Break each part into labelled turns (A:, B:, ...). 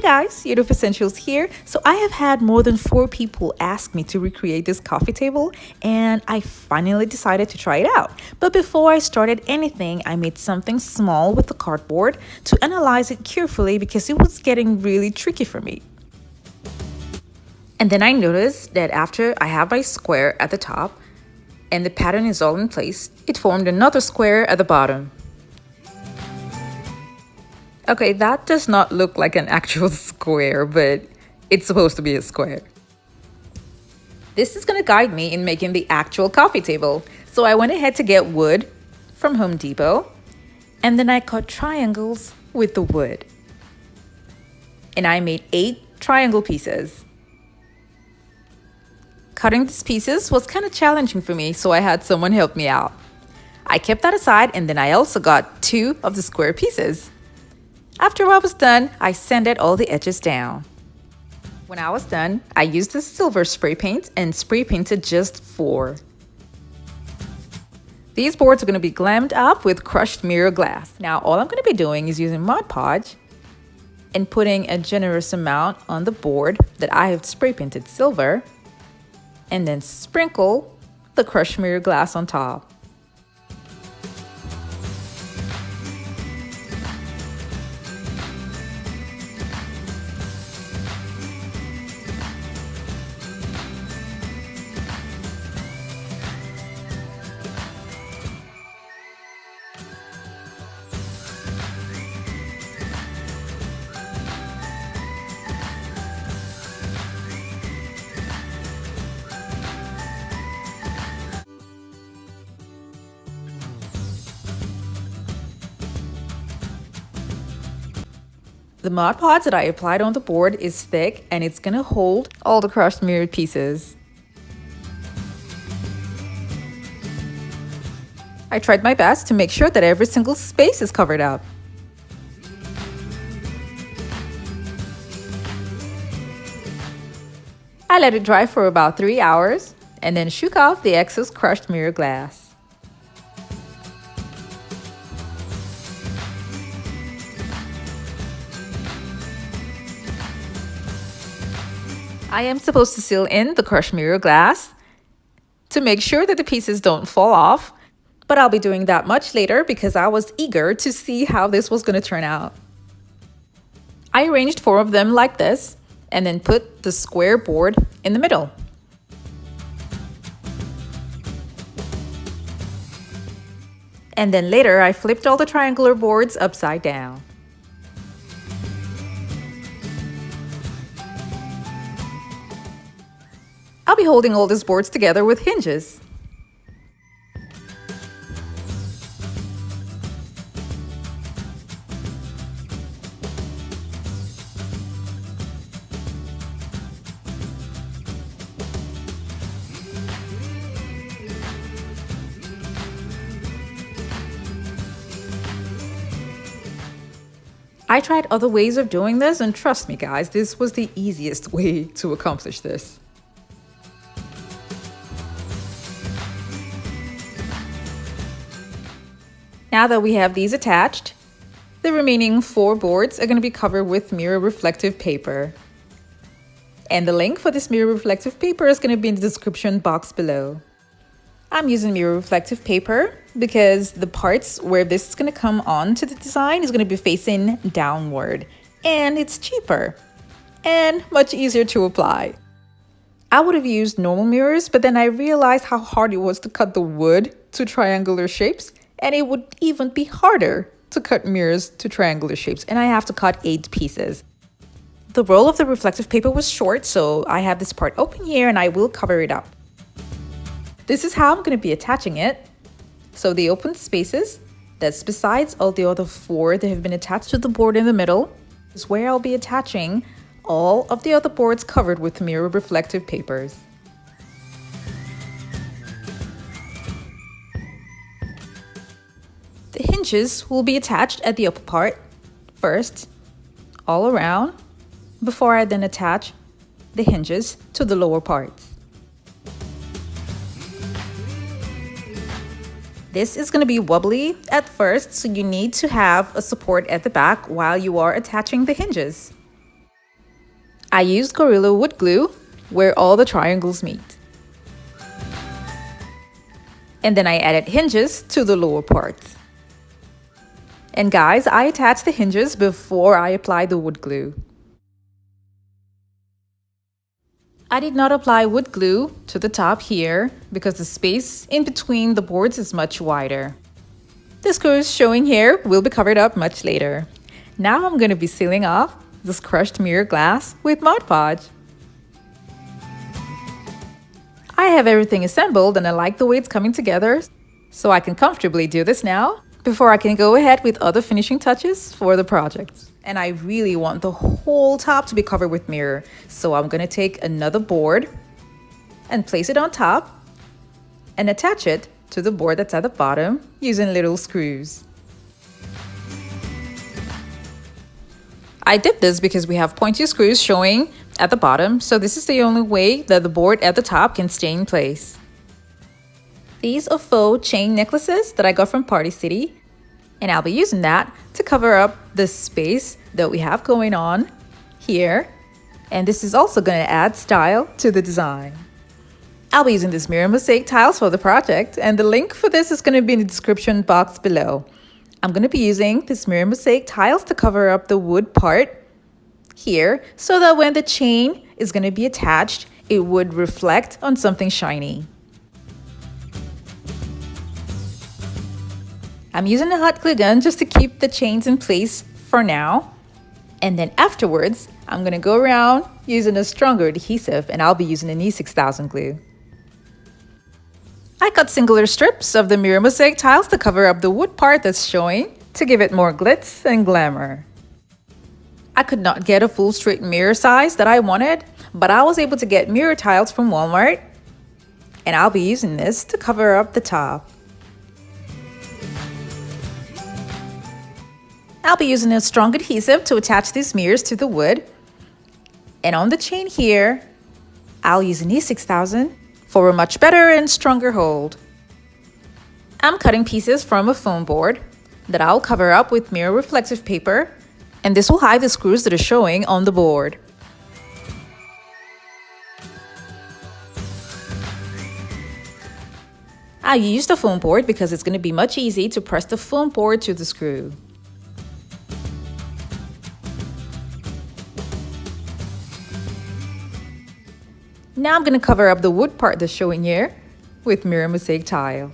A: Hey guys, Yoduvh Essentials here. So I have had more than 4 people ask me to recreate this coffee table, and I finally decided to try it out. But before I started anything, I made something small with the cardboard to analyze it carefully because it was getting really tricky for me. And then I noticed that after I have my square at the top and the pattern is all in place, it formed another square at the bottom. Okay, that does not look like an actual square, but it's supposed to be a square. This is gonna guide me in making the actual coffee table. So I went ahead to get wood from Home Depot, and then I cut triangles with the wood. And I made 8 triangle pieces. Cutting these pieces was kind of challenging for me, so I had someone help me out. I kept that aside, and then I also got 2 of the square pieces. After I was done, I sanded all the edges down. When I was done, I used the silver spray paint and spray painted just 4. These boards are going to be glammed up with crushed mirror glass. Now all I'm going to be doing is using Mod Podge and putting a generous amount on the board that I have spray painted silver, and then sprinkle the crushed mirror glass on top. The Mod Podge that I applied on the board is thick, and it's gonna hold all the crushed mirror pieces. I tried my best to make sure that every single space is covered up. I let it dry for about 3 hours and then shook off the excess crushed mirror glass. I am supposed to seal in the crushed mirror glass to make sure that the pieces don't fall off, but I'll be doing that much later because I was eager to see how this was going to turn out. I arranged 4 of them like this and then put the square board in the middle. And then later I flipped all the triangular boards upside down. I'll be holding all these boards together with hinges. I tried other ways of doing this, and trust me guys, this was the easiest way to accomplish this. Now that we have these attached, the remaining 4 boards are going to be covered with mirror reflective paper. And the link for this mirror reflective paper is going to be in the description box below. I'm using mirror reflective paper because the parts where this is going to come on to the design is going to be facing downward, and it's cheaper and much easier to apply. I would have used normal mirrors, but then I realized how hard it was to cut the wood to triangular shapes, and it would even be harder to cut mirrors to triangular shapes, and I have to cut 8 pieces. The roll of the reflective paper was short, so I have this part open here and I will cover it up. This is how I'm going to be attaching it. So the open spaces, that's besides all the other 4 that have been attached to the board in the middle, is where I'll be attaching all of the other boards covered with mirror reflective papers. The hinges will be attached at the upper part first, all around, before I then attach the hinges to the lower parts. This is going to be wobbly at first, so you need to have a support at the back while you are attaching the hinges. I used Gorilla wood glue where all the triangles meet. And then I added hinges to the lower parts. And guys, I attached the hinges before I applied the wood glue. I did not apply wood glue to the top here because the space in between the boards is much wider. The screws showing here will be covered up much later. Now I'm going to be sealing off this crushed mirror glass with Mod Podge. I have everything assembled and I like the way it's coming together, so I can comfortably do this now before I can go ahead with other finishing touches for the project. And I really want the whole top to be covered with mirror, so I'm going to take another board and place it on top and attach it to the board that's at the bottom using little screws. I did this because we have pointy screws showing at the bottom, so this is the only way that the board at the top can stay in place. These are faux chain necklaces that I got from Party City, and I'll be using that to cover up the space that we have going on here, and this is also going to add style to the design. I'll be using this mirror mosaic tiles for the project, and the link for this is going to be in the description box below. I'm going to be using this mirror mosaic tiles to cover up the wood part here so that when the chain is going to be attached, it would reflect on something shiny. I'm using a hot glue gun just to keep the chains in place for now. And then afterwards, I'm going to go around using a stronger adhesive, and I'll be using an E6000 glue. I cut singular strips of the mirror mosaic tiles to cover up the wood part that's showing to give it more glitz and glamour. I could not get a full straight mirror size that I wanted, but I was able to get mirror tiles from Walmart, and I'll be using this to cover up the top. I'll be using a strong adhesive to attach these mirrors to the wood, and on the chain here, I'll use an E6000 for a much better and stronger hold. I'm cutting pieces from a foam board that I'll cover up with mirror reflective paper, and this will hide the screws that are showing on the board. I used a foam board because it's going to be much easier to press the foam board to the screw. Now I'm going to cover up the wood part that's showing here with mirror mosaic tiles.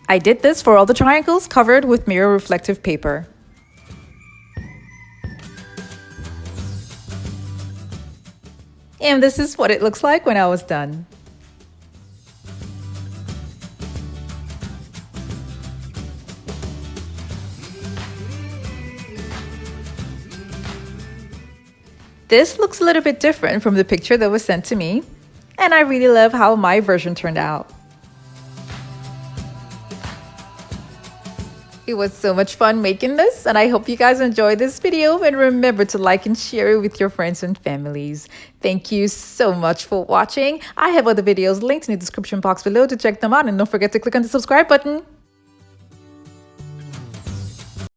A: I did this for all the triangles covered with mirror reflective paper. And this is what it looks like when I was done. This looks a little bit different from the picture that was sent to me, and I really love how my version turned out. It was so much fun making this, and I hope you guys enjoyed this video, and remember to like and share it with your friends and families. Thank you so much for watching. I have other videos linked in the description box below to check them out, and don't forget to click on the subscribe button.